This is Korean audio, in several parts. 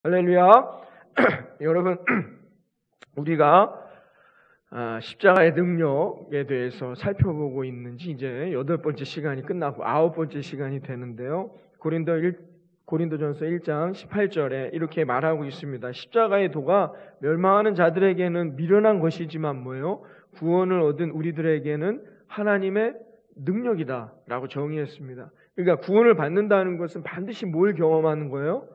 할렐루야. 여러분, 우리가 십자가의 능력에 대해서 살펴보고 있는지 이제 8번째 시간이 끝나고 9번째 시간이 되는데요. 고린도전서 1장 18절에 이렇게 말하고 있습니다. 십자가의 도가 멸망하는 자들에게는 미련한 것이지만 뭐예요? 구원을 얻은 우리들에게는 하나님의 능력이다 라고 정의했습니다. 그러니까 구원을 받는다는 것은 반드시 뭘 경험하는 거예요?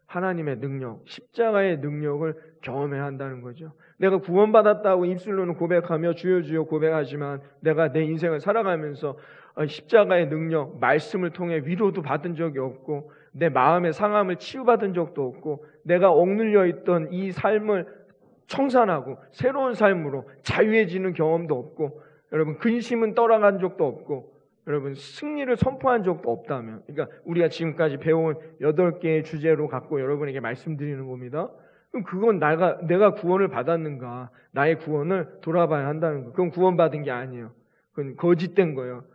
하나님의 능력, 십자가의 능력을 경험해야 한다는 거죠. 내가 구원받았다고 입술로는 고백하며 주여 주여 고백하지만 내가 내 인생을 살아가면서 십자가의 능력, 말씀을 통해 위로도 받은 적이 없고 내 마음의 상함을 치유받은 적도 없고 내가 억눌려 있던 이 삶을 청산하고 새로운 삶으로 자유해지는 경험도 없고 여러분 근심은 떠나간 적도 없고 여러분 승리를 선포한 적도 없다면, 그러니까 우리가 지금까지 배운 8개의 주제로 갖고 여러분에게 말씀드리는 겁니다. 그럼 그건 내가 구원을 받았는가, 나의 구원을 돌아봐야 한다는 거. 그건 구원받은 게 아니에요. 그건 거짓된 거예요.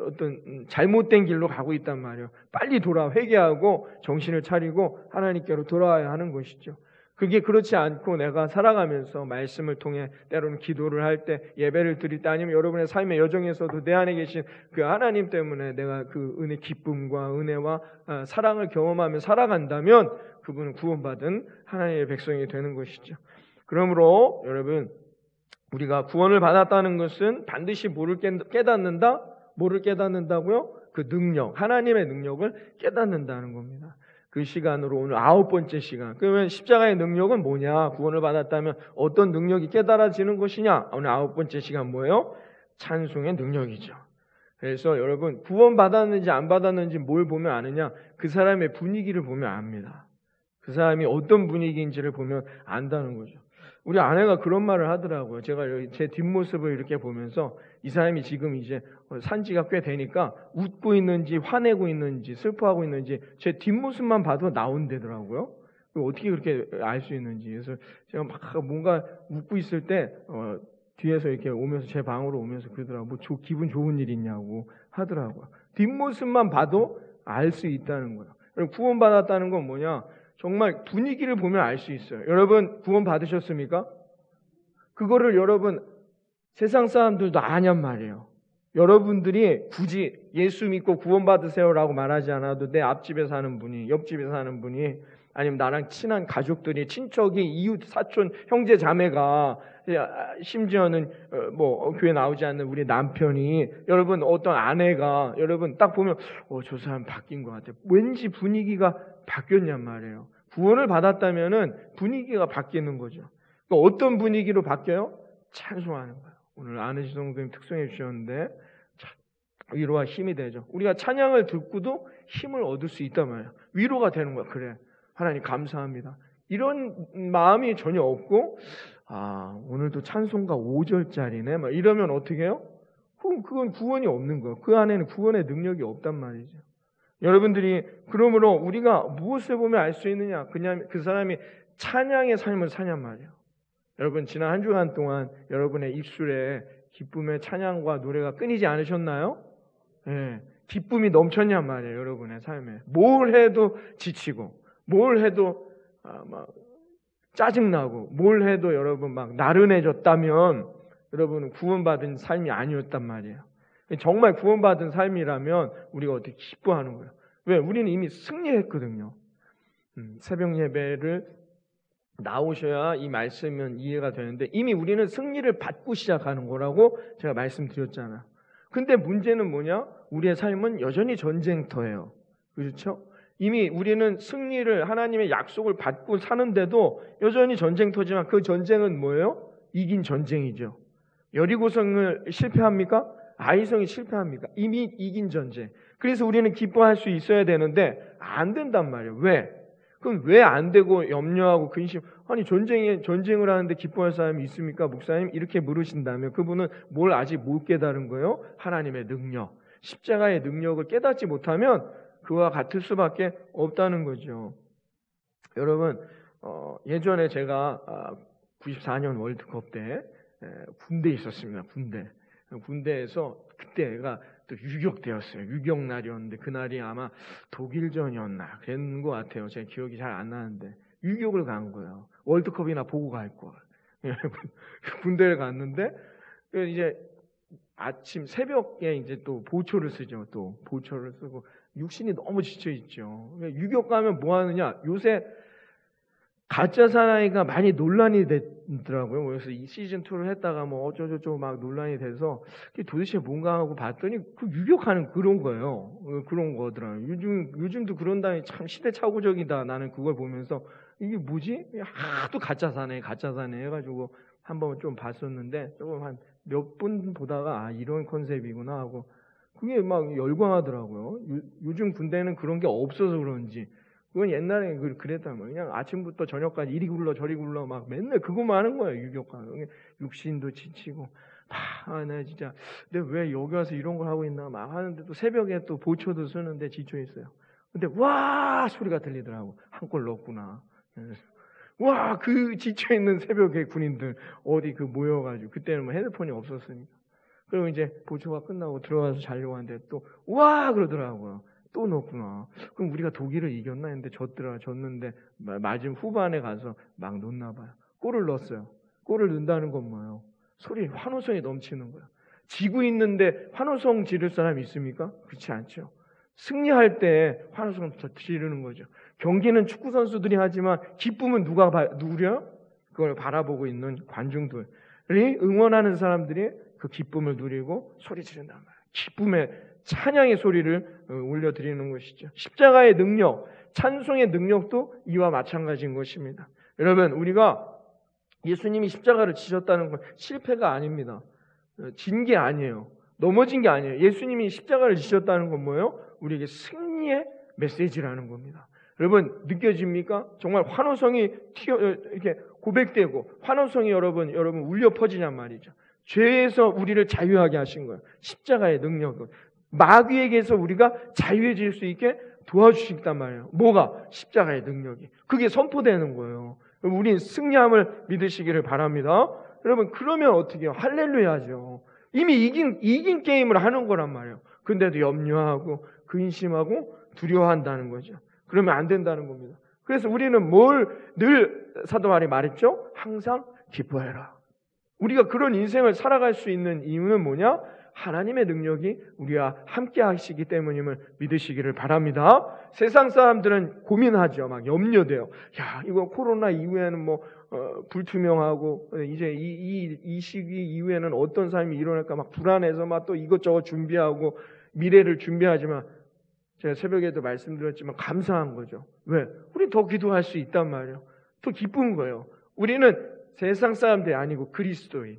어떤 잘못된 길로 가고 있단 말이에요. 빨리 회개하고 정신을 차리고 하나님께로 돌아와야 하는 것이죠. 그게 그렇지 않고 내가 살아가면서 말씀을 통해 때로는 기도를 할 때 예배를 드릴 때 아니면 여러분의 삶의 여정에서도 내 안에 계신 그 하나님 때문에 내가 그 은혜 기쁨과 은혜와 사랑을 경험하며 살아간다면 그분은 구원받은 하나님의 백성이 되는 것이죠. 그러므로 여러분 우리가 구원을 받았다는 것은 반드시 뭐를 깨닫는다? 뭐를 깨닫는다고요? 그 능력, 하나님의 능력을 깨닫는다는 겁니다. 그 시간으로 오늘 9번째 시간. 그러면 십자가의 능력은 뭐냐? 구원을 받았다면 어떤 능력이 깨달아지는 것이냐? 오늘 9번째 시간 뭐예요? 찬송의 능력이죠. 그래서 여러분 구원 받았는지 안 받았는지 뭘 보면 아느냐? 그 사람의 분위기를 보면 압니다. 그 사람이 어떤 분위기인지를 보면 안다는 거죠. 우리 아내가 그런 말을 하더라고요. 제가 제 뒷모습을 이렇게 보면서 이 사람이 지금 이제 산지가 꽤 되니까 웃고 있는지 화내고 있는지 슬퍼하고 있는지 제 뒷모습만 봐도 나온다더라고요. 어떻게 그렇게 알 수 있는지. 그래서 제가 막 뭔가 웃고 있을 때 뒤에서 이렇게 오면서 제 방으로 오면서 그러더라고요. 뭐 기분 좋은 일 있냐고 하더라고요. 뒷모습만 봐도 알 수 있다는 거예요. 구원받았다는 건 뭐냐? 정말 분위기를 보면 알 수 있어요. 여러분 구원 받으셨습니까? 그거를 여러분 세상 사람들도 아냔 말이에요. 여러분들이 굳이 예수 믿고 구원 받으세요라고 말하지 않아도 내 앞집에 사는 분이, 옆집에 사는 분이, 아니면 나랑 친한 가족들이, 친척이, 이웃, 사촌, 형제, 자매가, 심지어는 뭐 교회 나오지 않는 우리 남편이, 여러분 어떤 아내가 여러분 딱 보면 저 사람 바뀐 것 같아. 왠지 분위기가 바뀌었냔 말이에요. 구원을 받았다면은 분위기가 바뀌는 거죠. 그러니까 어떤 분위기로 바뀌어요? 찬송하는 거예요. 오늘 안혜지 성도님 특성해 주셨는데 위로와 힘이 되죠. 우리가 찬양을 듣고도 힘을 얻을 수 있단 말이에요. 위로가 되는 거야. 그래, 하나님 감사합니다. 이런 마음이 전혀 없고 오늘도 찬송가 5절짜리네 막 이러면 어떻게 해요? 그건 구원이 없는 거예요. 그 안에는 구원의 능력이 없단 말이죠. 여러분들이 그러므로 우리가 무엇을 보면 알 수 있느냐? 그냥 그 사람이 찬양의 삶을 사냔 말이에요. 여러분 지난 한 주간 동안 여러분의 입술에 기쁨의 찬양과 노래가 끊이지 않으셨나요? 네, 기쁨이 넘쳤냔 말이에요. 여러분의 삶에 뭘 해도 지치고 뭘 해도 막 짜증나고 뭘 해도 여러분 막 나른해졌다면 여러분은 구원받은 삶이 아니었단 말이에요. 정말 구원받은 삶이라면 우리가 어떻게 기뻐하는 거예요? 왜? 우리는 이미 승리했거든요. 새벽 예배를 나오셔야 이 말씀은 이해가 되는데 이미 우리는 승리를 받고 시작하는 거라고 제가 말씀드렸잖아요. 근데 문제는 뭐냐? 우리의 삶은 여전히 전쟁터예요. 그렇죠? 이미 우리는 승리를 하나님의 약속을 받고 사는데도 여전히 전쟁터지만 그 전쟁은 뭐예요? 이긴 전쟁이죠. 여리고성을 실패합니까? 아이성이 실패합니까? 이미 이긴 전쟁. 그래서 우리는 기뻐할 수 있어야 되는데 안 된단 말이에요. 왜? 그럼 왜 안 되고 염려하고 근심? 아니 전쟁을 하는데 기뻐할 사람이 있습니까? 목사님 이렇게 물으신다면 그분은 뭘 아직 못 깨달은 거예요? 하나님의 능력, 십자가의 능력을 깨닫지 못하면 그와 같을 수밖에 없다는 거죠. 여러분 예전에 제가 94년 월드컵 때 군대에 있었습니다. 군대에서 그때가 또 유격대였어요. 유격날이었는데 그날이 아마 독일전이었나 그랬는 것 같아요. 제 기억이 잘 안 나는데 유격을 간 거예요. 월드컵이나 보고 갈 걸. 군대를 갔는데 이제 아침 새벽에 이제 또 보초를 쓰죠. 또 보초를 쓰고 육신이 너무 지쳐 있죠. 유격 가면 뭐 하느냐? 요새 가짜 사나이가 많이 논란이 되더라고요. 그래서 이 시즌 2를 했다가 뭐 어쩌고저쩌고 막 논란이 돼서 그게 도대체 뭔가 하고 봤더니 그 유격하는 그런 거예요. 그런 거더라고요. 요즘도 그런다니 참 시대착오적이다. 나는 그걸 보면서 이게 뭐지? 하도 가짜 사나이 해가지고 한번 좀 봤었는데 조금 한 몇 분 보다가 이런 컨셉이구나 하고 그게 막 열광하더라고요. 요즘 군대는 그런 게 없어서 그런지 그건 옛날에 그랬단 말이에요. 그냥 아침부터 저녁까지 이리 굴러 저리 굴러 막 맨날 그거만 하는 거예요. 유격하는. 육신도 지치고 나 진짜 내가 왜 여기 와서 이런 걸 하고 있나 막 하는데 또 새벽에 또 보초도 쓰는데 지쳐 있어요. 근데 와 소리가 들리더라고. 한 골 넣었구나. 와 그 지쳐 있는 새벽에 군인들 어디 모여가지고 그때는 뭐 핸드폰이 없었으니까. 그리고 이제 보초가 끝나고 들어가서 자려고 하는데 또 와 그러더라고요. 또 넣었구나. 그럼 우리가 독일을 이겼나 했는데 졌는데 맞은 후반에 가서 막 넣나 봐요. 골을 넣었어요. 골을 넣는다는 건 뭐예요? 소리 환호성이 넘치는 거예요. 지고 있는데 환호성 지를 사람이 있습니까? 그렇지 않죠. 승리할 때 환호성 지르는 거죠. 경기는 축구 선수들이 하지만 기쁨은 누가 누려? 그걸 바라보고 있는 관중들이 응원하는 사람들이 그 기쁨을 누리고 소리 지른단 말이에요. 기쁨의 찬양의 소리를 올려드리는 것이죠. 십자가의 능력, 찬송의 능력도 이와 마찬가지인 것입니다. 여러분, 우리가 예수님이 십자가를 지셨다는 건 실패가 아닙니다. 진 게 아니에요. 넘어진 게 아니에요. 예수님이 십자가를 지셨다는 건 뭐예요? 우리에게 승리의 메시지라는 겁니다. 여러분, 느껴집니까? 정말 환호성이 이렇게 고백되고 환호성이 여러분 울려 퍼지냔 말이죠. 죄에서 우리를 자유하게 하신 거예요. 십자가의 능력은. 마귀에게서 우리가 자유해질 수 있게 도와주신단 말이에요. 뭐가? 십자가의 능력이. 그게 선포되는 거예요. 우린 승리함을 믿으시기를 바랍니다. 여러분 그러면 어떻게 해요? 할렐루야죠. 이미 이긴 게임을 하는 거란 말이에요. 근데도 염려하고 근심하고 두려워한다는 거죠. 그러면 안 된다는 겁니다. 그래서 우리는 뭘 늘 사도 바울이 말했죠? 항상 기뻐해라. 우리가 그런 인생을 살아갈 수 있는 이유는 뭐냐? 하나님의 능력이 우리와 함께 하시기 때문임을 믿으시기를 바랍니다. 세상 사람들은 고민하죠. 막 염려돼요. 야, 이거 코로나 이후에는 불투명하고 이제 이 시기 이후에는 어떤 삶이 일어날까 막 불안해서 막 또 이것저것 준비하고 미래를 준비하지만 제가 새벽에도 말씀드렸지만 감사한 거죠. 왜? 우리 더 기도할 수 있단 말이에요. 더 기쁜 거예요. 우리는 세상 사람들이 아니고 그리스도인,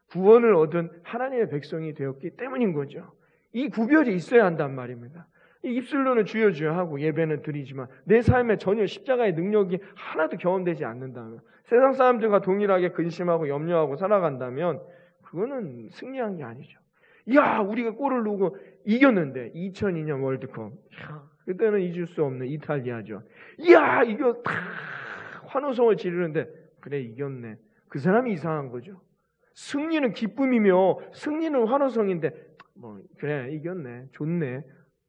구원을 얻은 하나님의 백성이 되었기 때문인 거죠. 이 구별이 있어야 한단 말입니다. 입술로는 주여 주여 하고 예배는 드리지만 내 삶에 전혀 십자가의 능력이 하나도 경험되지 않는다면, 세상 사람들과 동일하게 근심하고 염려하고 살아간다면 그거는 승리한 게 아니죠. 야, 우리가 골을 넣고 이겼는데 2002년 월드컵. 그때는 잊을 수 없는 이탈리아죠. 야, 이거 다 환호성을 지르는데 그래 이겼네. 그 사람이 이상한 거죠. 승리는 기쁨이며 승리는 환호성인데 그래 이겼네. 좋네.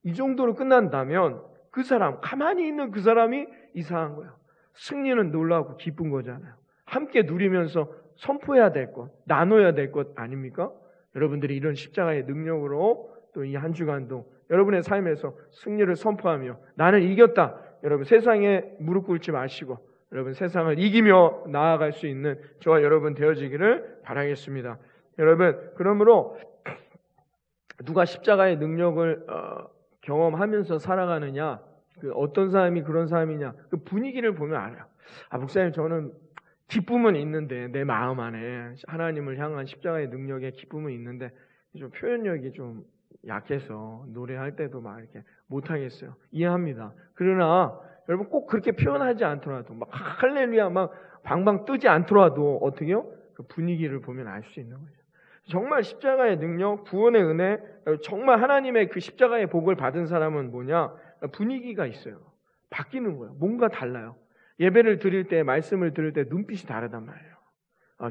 이 정도로 끝난다면 그 사람, 가만히 있는 그 사람이 이상한 거예요. 승리는 놀라고 기쁜 거잖아요. 함께 누리면서 선포해야 될 것, 나눠야 될 것 아닙니까? 여러분들이 이런 십자가의 능력으로 또 이 한 주간도 여러분의 삶에서 승리를 선포하며 나는 이겼다. 여러분 세상에 무릎 꿇지 마시고 여러분 세상을 이기며 나아갈 수 있는 저와 여러분 되어지기를 바라겠습니다. 여러분 그러므로 누가 십자가의 능력을 경험하면서 살아가느냐, 어떤 사람이 그런 사람이냐, 그 분위기를 보면 알아요. 목사님 저는 기쁨은 있는데 내 마음 안에 하나님을 향한 십자가의 능력에 기쁨은 있는데 좀 표현력이 좀 약해서 노래할 때도 막 이렇게 못하겠어요. 이해합니다. 그러나 여러분 꼭 그렇게 표현하지 않더라도 막 할렐루야 막 방방 뜨지 않더라도 어떻게요? 그 분위기를 보면 알 수 있는 거죠. 정말 십자가의 능력, 구원의 은혜, 정말 하나님의 그 십자가의 복을 받은 사람은 뭐냐? 분위기가 있어요. 바뀌는 거예요. 뭔가 달라요. 예배를 드릴 때, 말씀을 들을 때 눈빛이 다르단 말이에요.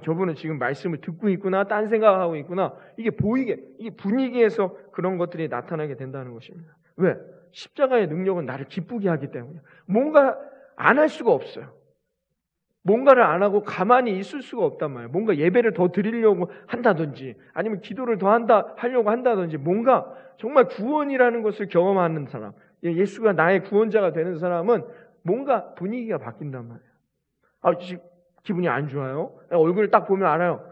저분은 지금 말씀을 듣고 있구나, 딴 생각하고 있구나. 이게 이게 분위기에서 그런 것들이 나타나게 된다는 것입니다. 왜? 십자가의 능력은 나를 기쁘게 하기 때문에 뭔가 안 할 수가 없어요. 뭔가를 안 하고 가만히 있을 수가 없단 말이에요. 뭔가 예배를 더 드리려고 한다든지 아니면 기도를 더 하려고 한다든지 뭔가 정말 구원이라는 것을 경험하는 사람, 예수가 나의 구원자가 되는 사람은 뭔가 분위기가 바뀐단 말이에요. 기분이 안 좋아요? 얼굴을 딱 보면 알아요.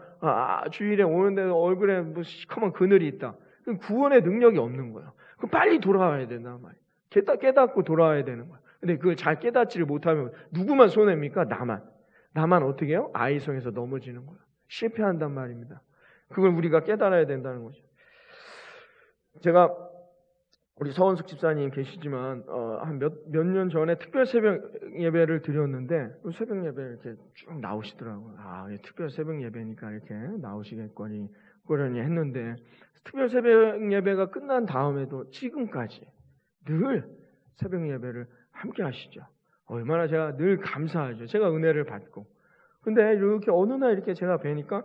주일에 오는데 얼굴에 뭐 시커먼 그늘이 있다. 그럼 구원의 능력이 없는 거예요. 그럼 빨리 돌아와야 된단 말이에요. 깨닫고 돌아와야 되는 거예요. 근데 그걸 잘 깨닫지를 못하면 누구만 손해입니까? 나만 어떻게 해요? 아이성에서 넘어지는 거예요. 실패한단 말입니다. 그걸 우리가 깨달아야 된다는 거죠. 제가 우리 서원숙 집사님 계시지만 한 몇 년 전에 특별 새벽 예배를 드렸는데 새벽 예배 이렇게 쭉 나오시더라고요. 특별 새벽 예배니까 이렇게 나오시겠거니 그러니 했는데 특별 새벽 예배가 끝난 다음에도 지금까지 늘 새벽 예배를 함께 하시죠. 얼마나 제가 늘 감사하죠. 제가 은혜를 받고. 근데 이렇게 어느 날 이렇게 제가 뵈니까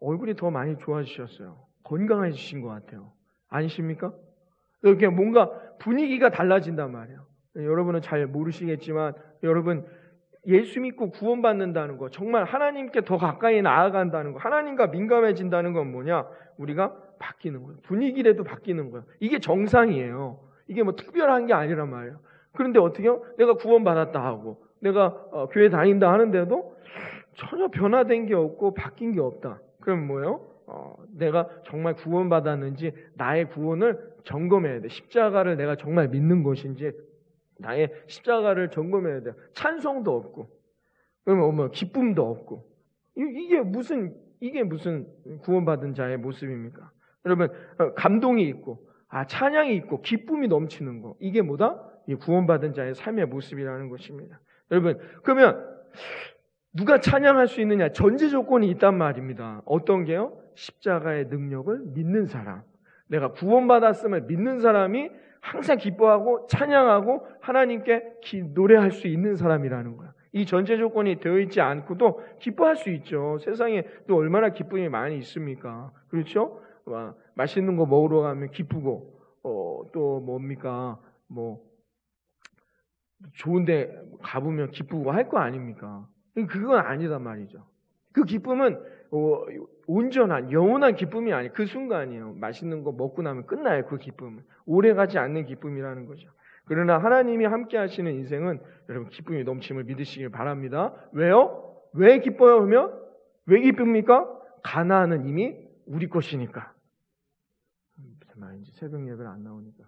얼굴이 더 많이 좋아지셨어요. 건강해지신 것 같아요. 아니십니까? 이렇게 뭔가 분위기가 달라진단 말이에요. 여러분은 잘 모르시겠지만 여러분 예수 믿고 구원받는다는 거, 정말 하나님께 더 가까이 나아간다는 거, 하나님과 민감해진다는 건 뭐냐? 우리가 바뀌는 거예요. 분위기라도 바뀌는 거예요. 이게 정상이에요. 이게 뭐 특별한 게 아니란 말이에요. 그런데 어떻게요? 내가 구원받았다 하고 내가 교회 다닌다 하는데도 전혀 변화된 게 없고 바뀐 게 없다. 그럼 뭐예요? 내가 정말 구원받았는지 나의 구원을 점검해야 돼. 십자가를 내가 정말 믿는 것인지 나의 십자가를 점검해야 돼. 찬송도 없고 그러면 기쁨도 없고 이게 무슨 구원받은 자의 모습입니까? 여러분 감동이 있고 찬양이 있고 기쁨이 넘치는 거 이게 뭐다? 이 구원받은 자의 삶의 모습이라는 것입니다. 여러분 그러면 누가 찬양할 수 있느냐? 전제 조건이 있단 말입니다. 어떤 게요? 십자가의 능력을 믿는 사람. 내가 구원받았음을 믿는 사람이 항상 기뻐하고 찬양하고 하나님께 노래할 수 있는 사람이라는 거야. 이 전제 조건이 되어 있지 않고도 기뻐할 수 있죠. 세상에 또 얼마나 기쁨이 많이 있습니까? 그렇죠? 맛있는 거 먹으러 가면 기쁘고 또 뭡니까? 좋은데 가보면 기쁘고 할 거 아닙니까? 그건 아니단 말이죠. 그 기쁨은 온전한 영원한 기쁨이 아니에요. 그 순간이에요. 맛있는 거 먹고 나면 끝나요. 그 기쁨은 오래가지 않는 기쁨이라는 거죠. 그러나 하나님이 함께 하시는 인생은 여러분 기쁨이 넘침을 믿으시길 바랍니다. 왜요? 왜 기뻐요? 그러면 왜 기쁩니까? 가나안은 이미 우리 것이니까. 이제 새벽 예배를 안 나오니까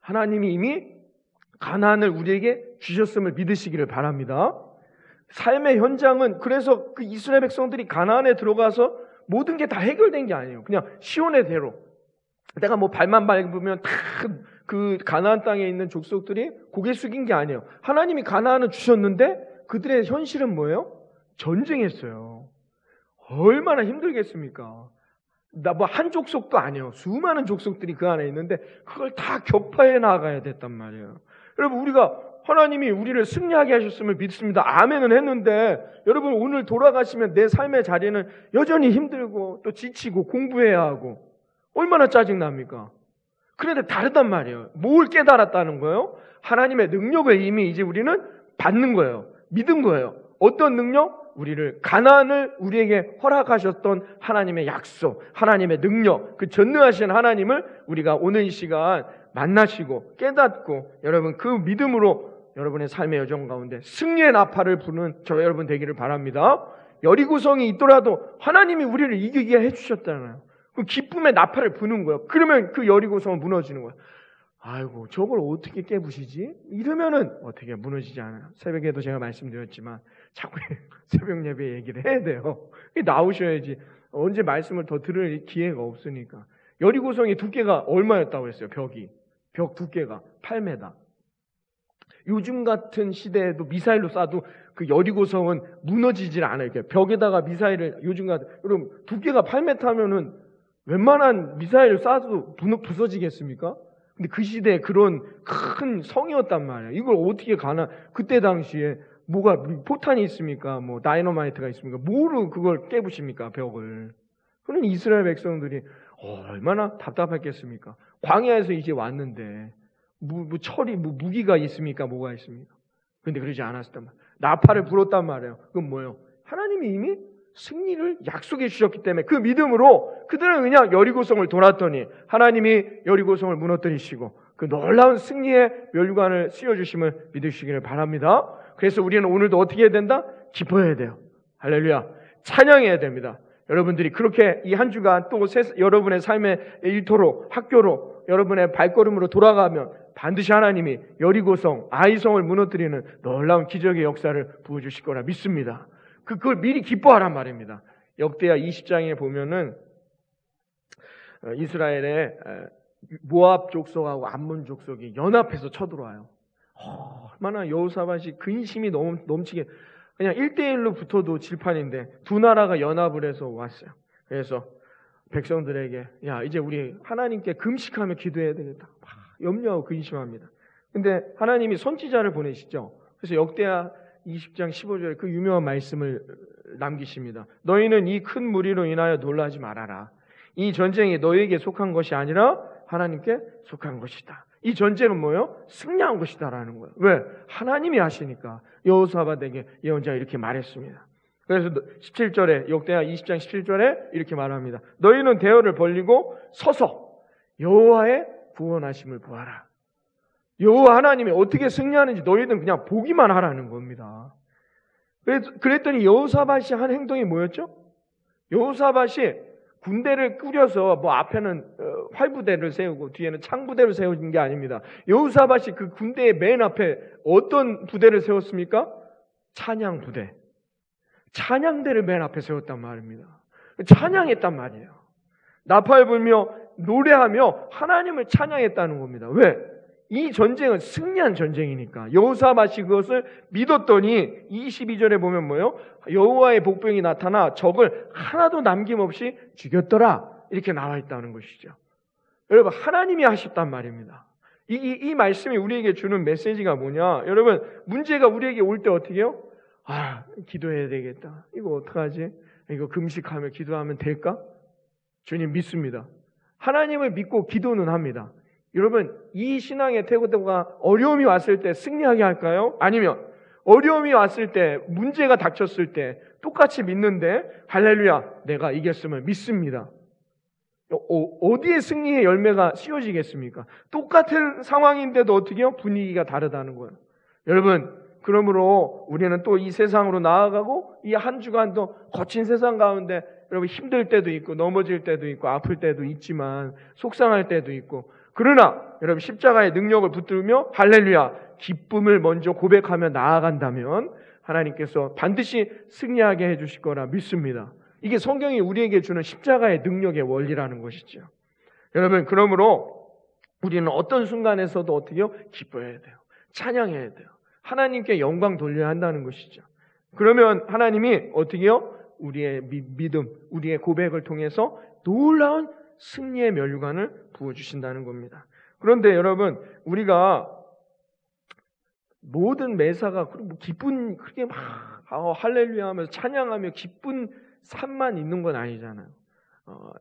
하나님이 이미 가나안을 우리에게 주셨음을 믿으시기를 바랍니다. 삶의 현장은 그래서 그 이스라엘 백성들이 가나안에 들어가서 모든 게 다 해결된 게 아니에요. 그냥 시온의 대로 내가 발만 밟으면 다 그 가나안 땅에 있는 족속들이 고개 숙인 게 아니에요. 하나님이 가나안을 주셨는데 그들의 현실은 뭐예요? 전쟁했어요. 얼마나 힘들겠습니까? 한 족속도 아니에요. 수많은 족속들이 그 안에 있는데 그걸 다 격파해 나가야 됐단 말이에요. 여러분 우리가 하나님이 우리를 승리하게 하셨음을 믿습니다. 아멘은 했는데 여러분 오늘 돌아가시면 내 삶의 자리는 여전히 힘들고 또 지치고 공부해야 하고 얼마나 짜증납니까? 그런데 다르단 말이에요. 뭘 깨달았다는 거예요? 하나님의 능력을 이미 이제 우리는 받는 거예요. 믿은 거예요. 어떤 능력? 우리를 가나안을 우리에게 허락하셨던 하나님의 약속, 하나님의 능력, 그 전능하신 하나님을 우리가 오늘 이 시간 만나시고 깨닫고 여러분 그 믿음으로 여러분의 삶의 여정 가운데 승리의 나팔을 부는 저 여러분 되기를 바랍니다. 여리고성이 있더라도 하나님이 우리를 이기게 해주셨잖아요. 그 기쁨의 나팔을 부는 거예요. 그러면 그 여리고성은 무너지는 거예요. 아이고 저걸 어떻게 깨부시지? 이러면은 어떻게 무너지지 않아요. 새벽에도 제가 말씀드렸지만 자꾸 새벽 예배 얘기를 해야 돼요. 나오셔야지. 언제 말씀을 더 들을 기회가 없으니까. 여리고성의 두께가 얼마였다고 했어요? 벽 두께가 8m. 요즘 같은 시대에도 미사일로 쏴도 그 여리고성은 무너지질 않아요. 벽에다가 미사일을 여러분 두께가 8m 하면은 웬만한 미사일을 쏴도 부서지겠습니까? 근데 그 시대에 그런 큰 성이었단 말이에요. 이걸 어떻게 그때 당시에 뭐가 포탄이 있습니까? 다이너마이트가 있습니까? 뭐로 그걸 깨부십니까? 벽을. 그런 이스라엘 백성들이 얼마나 답답했겠습니까? 광야에서 이제 왔는데 철이 무기가 있습니까? 뭐가 있습니까? 근데 그러지 않았단 말이에요. 나팔을 불었단 말이에요. 그건 뭐예요? 하나님이 이미 승리를 약속해 주셨기 때문에 그 믿음으로 그들은 그냥 여리고성을 돌았더니 하나님이 여리고성을 무너뜨리시고 그 놀라운 승리의 멸관을 씌워주심을 믿으시기를 바랍니다. 그래서 우리는 오늘도 어떻게 해야 된다? 기뻐해야 돼요. 할렐루야. 찬양해야 됩니다. 여러분들이 그렇게 이 한 주간 또 여러분의 삶의 일터로, 학교로, 여러분의 발걸음으로 돌아가면 반드시 하나님이 여리고성, 아이성을 무너뜨리는 놀라운 기적의 역사를 부어주실 거라 믿습니다. 그걸 미리 기뻐하란 말입니다. 역대하 20장에 보면은 이스라엘의 모압 족속하고 암몬 족속이 연합해서 쳐들어와요. 얼마나 여호사밧이 근심이 넘치게 그냥 1대1로 붙어도 질판인데 두 나라가 연합을 해서 왔어요. 그래서 백성들에게 야 이제 우리 하나님께 금식하며 기도해야 되겠다. 염려하고 근심합니다. 근데 하나님이 선지자를 보내시죠. 그래서 역대하 20장 15절에 그 유명한 말씀을 남기십니다. 너희는 이 큰 무리로 인하여 놀라지 말아라. 이 전쟁이 너희에게 속한 것이 아니라 하나님께 속한 것이다. 이 전쟁은 뭐예요? 승리한 것이다라는 거예요. 왜? 하나님이 하시니까. 여호사밧에게 예언자가 이렇게 말했습니다. 그래서 17절에 역대하 20장 17절에 이렇게 말합니다. 너희는 대열을 벌리고 서서 여호와의 구원하심을 보아라. 여호와 하나님이 어떻게 승리하는지 너희는 그냥 보기만 하라는 겁니다. 그랬더니 여호사밧이 한 행동이 뭐였죠? 여호사밧이 군대를 꾸려서 앞에는 활부대를 세우고 뒤에는 창부대를 세운 게 아닙니다. 여호사밧이 그 군대의 맨 앞에 어떤 부대를 세웠습니까? 찬양 부대. 찬양대를 맨 앞에 세웠단 말입니다. 찬양했단 말이에요. 나팔 불며 노래하며 하나님을 찬양했다는 겁니다. 왜? 이 전쟁은 승리한 전쟁이니까. 여호사밧이 그것을 믿었더니 22절에 보면 뭐예요? 여호와의 복병이 나타나 적을 하나도 남김없이 죽였더라. 이렇게 나와 있다는 것이죠. 여러분 하나님이 하셨단 말입니다. 이 말씀이 우리에게 주는 메시지가 뭐냐? 여러분 문제가 우리에게 올 때 어떻게 해요? 기도해야 되겠다. 이거 어떡하지? 이거 금식하며 기도하면 될까? 주님 믿습니다. 하나님을 믿고 기도는 합니다. 여러분 이 신앙의 태도가 어려움이 왔을 때 승리하게 할까요? 아니면 어려움이 왔을 때 문제가 닥쳤을 때 똑같이 믿는데 할렐루야 내가 이겼음을 믿습니다. 어디에 승리의 열매가 씌워지겠습니까? 똑같은 상황인데도 어떻게 해요? 분위기가 다르다는 거예요. 여러분 그러므로 우리는 또 이 세상으로 나아가고 이 한 주간도 거친 세상 가운데 여러분 힘들 때도 있고 넘어질 때도 있고 아플 때도 있지만 속상할 때도 있고 그러나 여러분 십자가의 능력을 붙들며 할렐루야 기쁨을 먼저 고백하며 나아간다면 하나님께서 반드시 승리하게 해주실 거라 믿습니다. 이게 성경이 우리에게 주는 십자가의 능력의 원리라는 것이죠. 여러분 그러므로 우리는 어떤 순간에서도 어떻게 해요? 기뻐해야 돼요. 찬양해야 돼요. 하나님께 영광 돌려야 한다는 것이죠. 그러면 하나님이 어떻게 해요? 우리의 믿음, 우리의 고백을 통해서 놀라운 승리의 면류관을 부어주신다는 겁니다. 그런데 여러분 우리가 모든 매사가 기쁜 그렇게 막 할렐루야 하면서 찬양하며 기쁜 삶만 있는 건 아니잖아요.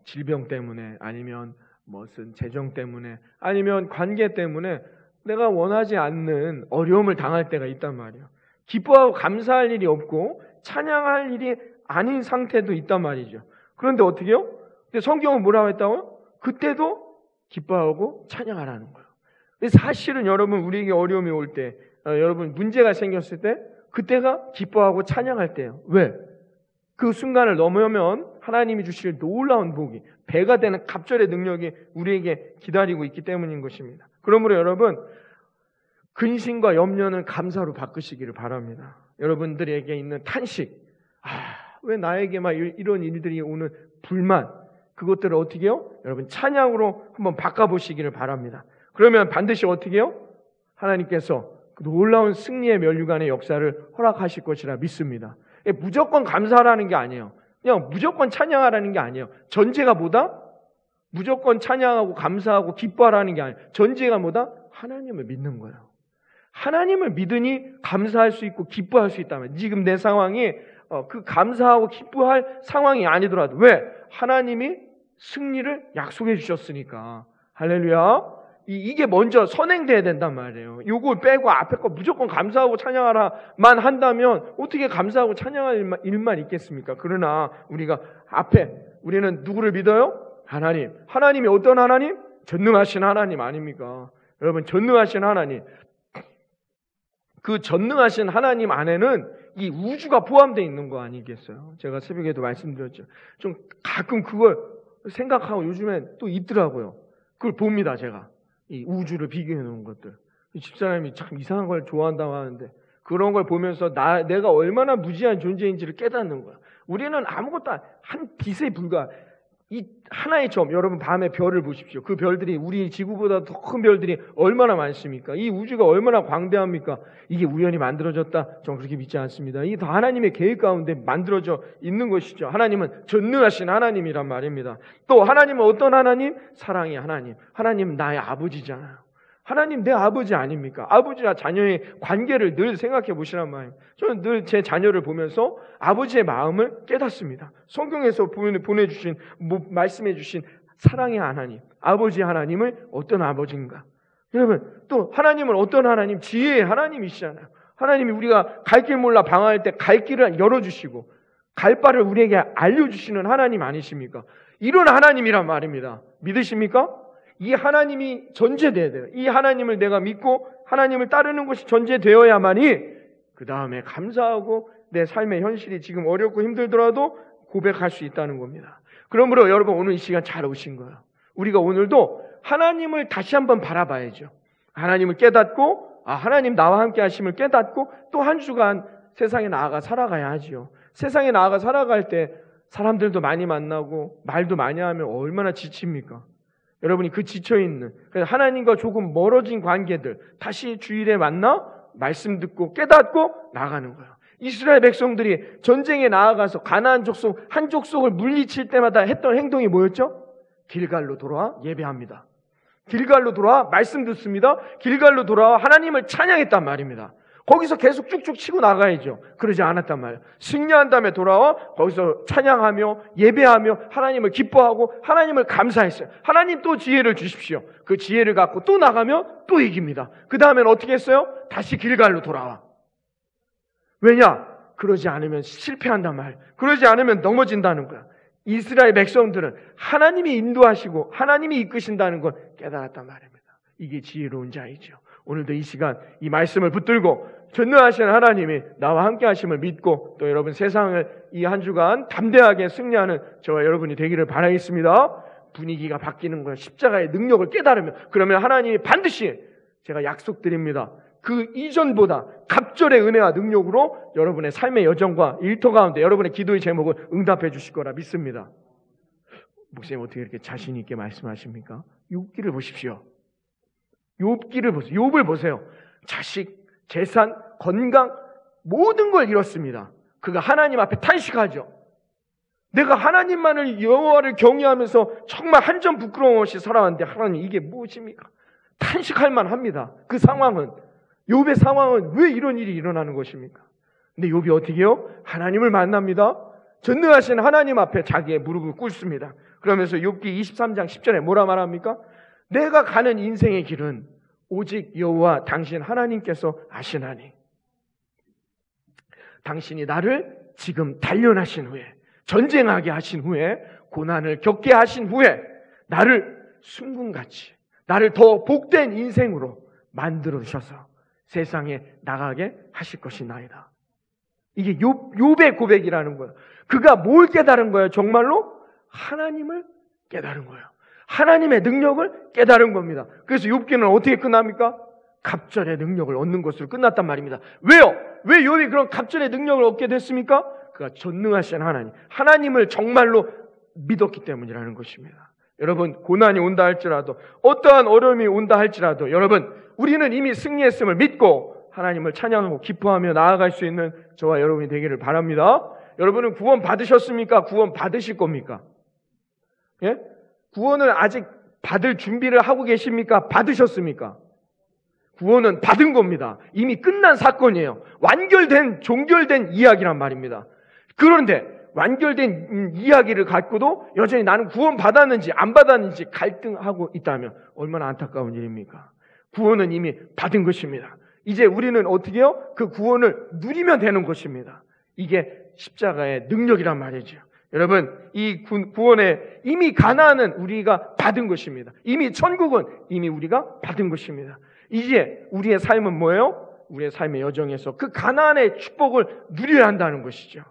질병 때문에 아니면 무슨 재정 때문에 아니면 관계 때문에 내가 원하지 않는 어려움을 당할 때가 있단 말이에요. 기뻐하고 감사할 일이 없고 찬양할 일이 아닌 상태도 있단 말이죠. 그런데 어떻게 해요? 근데 성경은 뭐라고 했다고요? 그때도 기뻐하고 찬양하라는 거예요. 사실은 여러분 우리에게 어려움이 올 때 여러분 문제가 생겼을 때 그때가 기뻐하고 찬양할 때예요. 왜? 그 순간을 넘으면 하나님이 주실 놀라운 복이 배가 되는 갑절의 능력이 우리에게 기다리고 있기 때문인 것입니다. 그러므로 여러분 근심과 염려는 감사로 바꾸시기를 바랍니다. 여러분들에게 있는 탄식, 왜 나에게만 이런 일들이 오는 불만, 그것들을 어떻게 해요? 여러분 찬양으로 한번 바꿔보시기를 바랍니다. 그러면 반드시 어떻게 해요? 하나님께서 그 놀라운 승리의 면류관의 역사를 허락하실 것이라 믿습니다. 무조건 감사하라는 게 아니에요. 그냥 무조건 찬양하라는 게 아니에요. 전제가 뭐다? 무조건 찬양하고 감사하고 기뻐하라는 게 아니에요. 전제가 뭐다? 하나님을 믿는 거예요. 하나님을 믿으니 감사할 수 있고 기뻐할 수 있다면 지금 내 상황이 그 감사하고 기뻐할 상황이 아니더라도 왜? 하나님이 승리를 약속해 주셨으니까 할렐루야. 이게 먼저 선행돼야 된단 말이에요. 요걸 빼고 앞에 거 무조건 감사하고 찬양하라만 한다면 어떻게 감사하고 찬양할 일만 있겠습니까? 그러나 우리가 우리는 누구를 믿어요? 하나님. 하나님이 어떤 하나님? 전능하신 하나님 아닙니까? 여러분, 전능하신 하나님. 그 전능하신 하나님 안에는 이 우주가 포함되어 있는 거 아니겠어요? 제가 새벽에도 말씀드렸죠. 좀 가끔 그걸 생각하고 요즘엔 또 있더라고요. 그걸 봅니다, 제가. 이 우주를 비교해 놓은 것들. 집사람이 참 이상한 걸 좋아한다고 하는데 그런 걸 보면서 내가 얼마나 무지한 존재인지를 깨닫는 거야. 우리는 아무것도 한 빛에 불과 이 하나의 점. 여러분, 밤에 별을 보십시오. 그 별들이 우리 지구보다 더 큰 별들이 얼마나 많습니까? 이 우주가 얼마나 광대합니까? 이게 우연히 만들어졌다? 저는 그렇게 믿지 않습니다. 이게 다 하나님의 계획 가운데 만들어져 있는 것이죠. 하나님은 전능하신 하나님이란 말입니다. 또 하나님은 어떤 하나님? 사랑의 하나님. 하나님은 나의 아버지잖아요. 하나님 내 아버지 아닙니까? 아버지와 자녀의 관계를 늘 생각해 보시란 말이에요. 저는 늘 제 자녀를 보면서 아버지의 마음을 깨닫습니다. 성경에서 보내주신, 말씀해 주신 사랑의 하나님, 아버지 하나님을 어떤 아버지인가? 여러분, 또 하나님은 어떤 하나님? 지혜의 하나님이시잖아요. 하나님이 우리가 갈 길 몰라 방황할 때 갈 길을 열어주시고 갈 바를 우리에게 알려주시는 하나님 아니십니까? 이런 하나님이란 말입니다. 믿으십니까? 이 하나님이 전제돼야 돼요. 이 하나님을 내가 믿고 하나님을 따르는 것이 전제되어야만이 그 다음에 감사하고 내 삶의 현실이 지금 어렵고 힘들더라도 고백할 수 있다는 겁니다. 그러므로 여러분, 오늘 이 시간 잘 오신 거예요. 우리가 오늘도 하나님을 다시 한번 바라봐야죠. 하나님을 깨닫고 하나님 나와 함께 하심을 깨닫고 또 한 주간 세상에 나아가 살아가야 하지요. 세상에 나아가 살아갈 때 사람들도 많이 만나고 말도 많이 하면 얼마나 지칩니까? 여러분이 그 지쳐있는 하나님과 조금 멀어진 관계들 다시 주일에 만나 말씀 듣고 깨닫고 나가는 거예요. 이스라엘 백성들이 전쟁에 나아가서 가나안 족속 한 족속을 물리칠 때마다 했던 행동이 뭐였죠? 길갈로 돌아와 예배합니다. 길갈로 돌아와 말씀 듣습니다. 길갈로 돌아와 하나님을 찬양했단 말입니다. 거기서 계속 쭉쭉 치고 나가야죠. 그러지 않았단 말이에요. 승리한 다음에 돌아와 거기서 찬양하며 예배하며 하나님을 기뻐하고 하나님을 감사했어요. 하나님 또 지혜를 주십시오. 그 지혜를 갖고 또 나가면 또 이깁니다. 그 다음엔 어떻게 했어요? 다시 길갈로 돌아와. 왜냐? 그러지 않으면 실패한단 말이에요. 그러지 않으면 넘어진다는 거야. 이스라엘 백성들은 하나님이 인도하시고 하나님이 이끄신다는 걸 깨달았단 말입니다. 이게 지혜로운 자이죠. 오늘도 이 시간 이 말씀을 붙들고 전능하신 하나님이 나와 함께 하심을 믿고 또 여러분 세상을 이 한 주간 담대하게 승리하는 저와 여러분이 되기를 바라겠습니다. 분위기가 바뀌는 거예요. 십자가의 능력을 깨달으면 그러면 하나님이 반드시 제가 약속드립니다. 그 이전보다 갑절의 은혜와 능력으로 여러분의 삶의 여정과 일터 가운데 여러분의 기도의 제목을 응답해 주실 거라 믿습니다. 목사님 어떻게 이렇게 자신 있게 말씀하십니까? 욥기를 보십시오. 욥기를 보세요. 욥을 보세요. 자식, 재산, 건강 모든 걸 잃었습니다. 그가 하나님 앞에 탄식하죠. 내가 하나님만을 여호와를 경외하면서 정말 한 점 부끄러움 없이 살아왔는데 하나님 이게 무엇입니까? 탄식할 만합니다. 그 상황은 욥의 상황은 왜 이런 일이 일어나는 것입니까? 근데 욥이 어떻게 해요? 하나님을 만납니다. 전능하신 하나님 앞에 자기의 무릎을 꿇습니다. 그러면서 욥기 23장 10절에 뭐라 말합니까? 내가 가는 인생의 길은 오직 여호와 당신 하나님께서 아시나니 당신이 나를 지금 단련하신 후에 전쟁하게 하신 후에 고난을 겪게 하신 후에 나를 순금같이 나를 더 복된 인생으로 만들어 주셔서 세상에 나가게 하실 것이나이다. 이게 욥의 고백이라는 거예요. 그가 뭘 깨달은 거예요? 정말로 하나님을 깨달은 거예요. 하나님의 능력을 깨달은 겁니다. 그래서 욥기는 어떻게 끝납니까? 갑절의 능력을 얻는 것으로 끝났단 말입니다. 왜요? 왜 욥이 그런 갑절의 능력을 얻게 됐습니까? 그가 전능하신 하나님을 정말로 믿었기 때문이라는 것입니다. 여러분, 고난이 온다 할지라도 어떠한 어려움이 온다 할지라도 여러분, 우리는 이미 승리했음을 믿고 하나님을 찬양하고 기뻐하며 나아갈 수 있는 저와 여러분이 되기를 바랍니다. 여러분은 구원 받으셨습니까? 구원 받으실 겁니까? 예? 구원을 아직 받을 준비를 하고 계십니까? 받으셨습니까? 구원은 받은 겁니다. 이미 끝난 사건이에요. 완결된, 종결된 이야기란 말입니다. 그런데 완결된 이야기를 갖고도 여전히 나는 구원 받았는지 안 받았는지 갈등하고 있다면 얼마나 안타까운 일입니까? 구원은 이미 받은 것입니다. 이제 우리는 어떻게 해요? 그 구원을 누리면 되는 것입니다. 이게 십자가의 능력이란 말이죠. 여러분, 이 구원에 이미 가나안은 우리가 받은 것입니다. 이미 천국은 이미 우리가 받은 것입니다. 이제 우리의 삶은 뭐예요? 우리의 삶의 여정에서 그 가나안의 축복을 누려야 한다는 것이죠.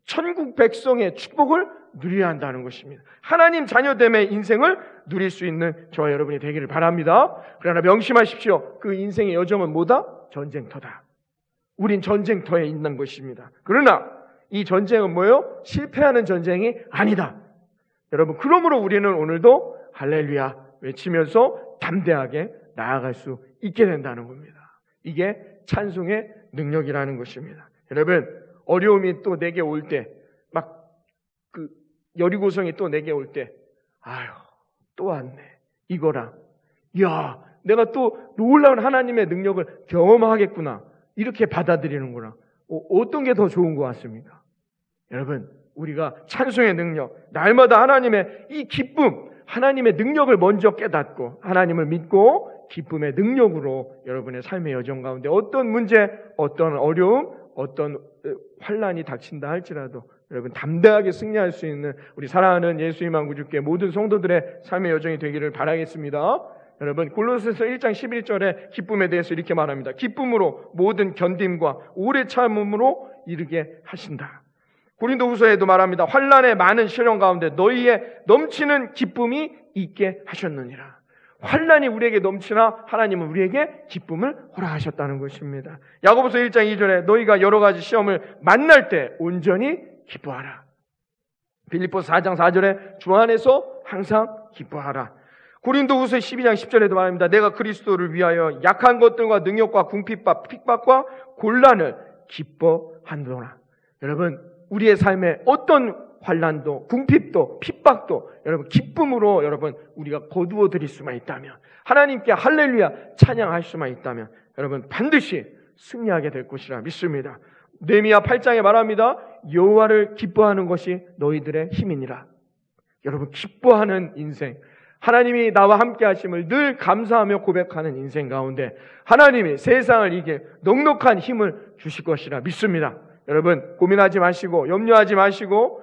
천국 백성의 축복을 누려야 한다는 것입니다. 하나님 자녀됨의 인생을 누릴 수 있는 저와 여러분이 되기를 바랍니다. 그러나 명심하십시오. 그 인생의 여정은 뭐다? 전쟁터다. 우린 전쟁터에 있는 것입니다. 그러나 이 전쟁은 뭐예요? 실패하는 전쟁이 아니다. 여러분, 그러므로 우리는 오늘도 할렐루야 외치면서 담대하게 나아갈 수 있게 된다는 겁니다. 이게 찬송의 능력이라는 것입니다. 여러분, 어려움이 또 내게 올 때, 막 그 여리고성이 또 내게 올 때, 아유, 또 왔네. 이거랑, 이야, 내가 또 놀라운 하나님의 능력을 경험하겠구나. 이렇게 받아들이는구나. 어떤 게 더 좋은 것 같습니까? 여러분, 우리가 찬송의 능력, 날마다 하나님의 이 기쁨, 하나님의 능력을 먼저 깨닫고 하나님을 믿고 기쁨의 능력으로 여러분의 삶의 여정 가운데 어떤 문제, 어떤 어려움, 어떤 환난이 닥친다 할지라도 여러분 담대하게 승리할 수 있는 우리 사랑하는 예수님만 구주께 모든 성도들의 삶의 여정이 되기를 바라겠습니다. 여러분, 골로새서 1장 11절에 기쁨에 대해서 이렇게 말합니다. 기쁨으로 모든 견딤과 오래 참음으로 이르게 하신다. 고린도후서에도 말합니다. 환난의 많은 시련 가운데 너희의 넘치는 기쁨이 있게 하셨느니라. 환난이 우리에게 넘치나 하나님은 우리에게 기쁨을 허락하셨다는 것입니다. 야고보서 1장 2절에 너희가 여러 가지 시험을 만날 때 온전히 기뻐하라. 빌립보서 4장 4절에 주 안에서 항상 기뻐하라. 고린도후서 12장 10절에도 말합니다. 내가 그리스도를 위하여 약한 것들과 능력과 궁핍과 핍박과 곤란을 기뻐한도나. 여러분, 우리의 삶에 어떤 환난도 궁핍도 핍박도 여러분 기쁨으로 여러분 우리가 거두어 드릴 수만 있다면, 하나님께 할렐루야 찬양할 수만 있다면 여러분 반드시 승리하게 될 것이라 믿습니다. 느헤미야 8장에 말합니다. 여호와를 기뻐하는 것이 너희들의 힘이니라. 여러분, 기뻐하는 인생, 하나님이 나와 함께 하심을 늘 감사하며 고백하는 인생 가운데 하나님이 세상을 이길 넉넉한 힘을 주실 것이라 믿습니다. 여러분, 고민하지 마시고 염려하지 마시고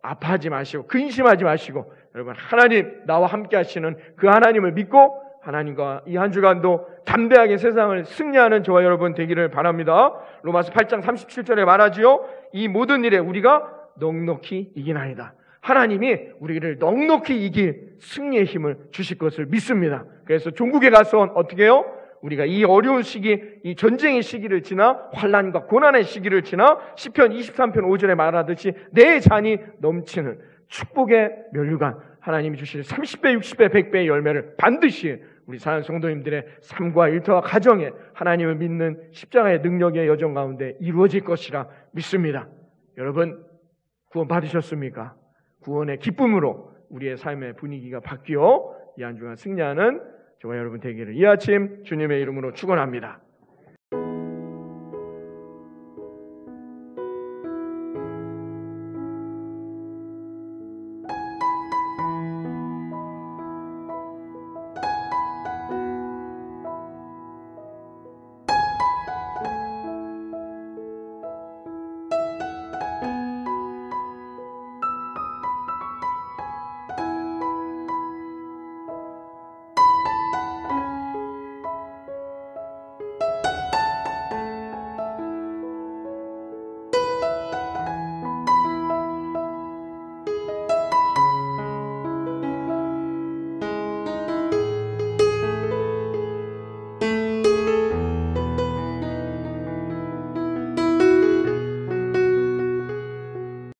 아파하지 마시고 근심하지 마시고 여러분, 하나님 나와 함께 하시는 그 하나님을 믿고 하나님과 이 한 주간도 담대하게 세상을 승리하는 저와 여러분 되기를 바랍니다. 로마서 8장 37절에 말하지요. 이 모든 일에 우리가 넉넉히 이기나이다. 하나님이 우리를 넉넉히 이길 승리의 힘을 주실 것을 믿습니다. 그래서 종국에 가서 어떻게 해요? 우리가 이 어려운 시기, 이 전쟁의 시기를 지나 환난과 고난의 시기를 지나 시편 23편 5절에 말하듯이 내 잔이 넘치는 축복의 면류관, 하나님이 주실 30배, 60배, 100배의 열매를 반드시 우리 사랑하는 성도님들의 삶과 일터와 가정에 하나님을 믿는 십자가의 능력의 여정 가운데 이루어질 것이라 믿습니다. 여러분, 구원 받으셨습니까? 구원의 기쁨으로 우리의 삶의 분위기가 바뀌어 이 한 주간 승리하는 저와 여러분 되기를 이 아침 주님의 이름으로 축원합니다.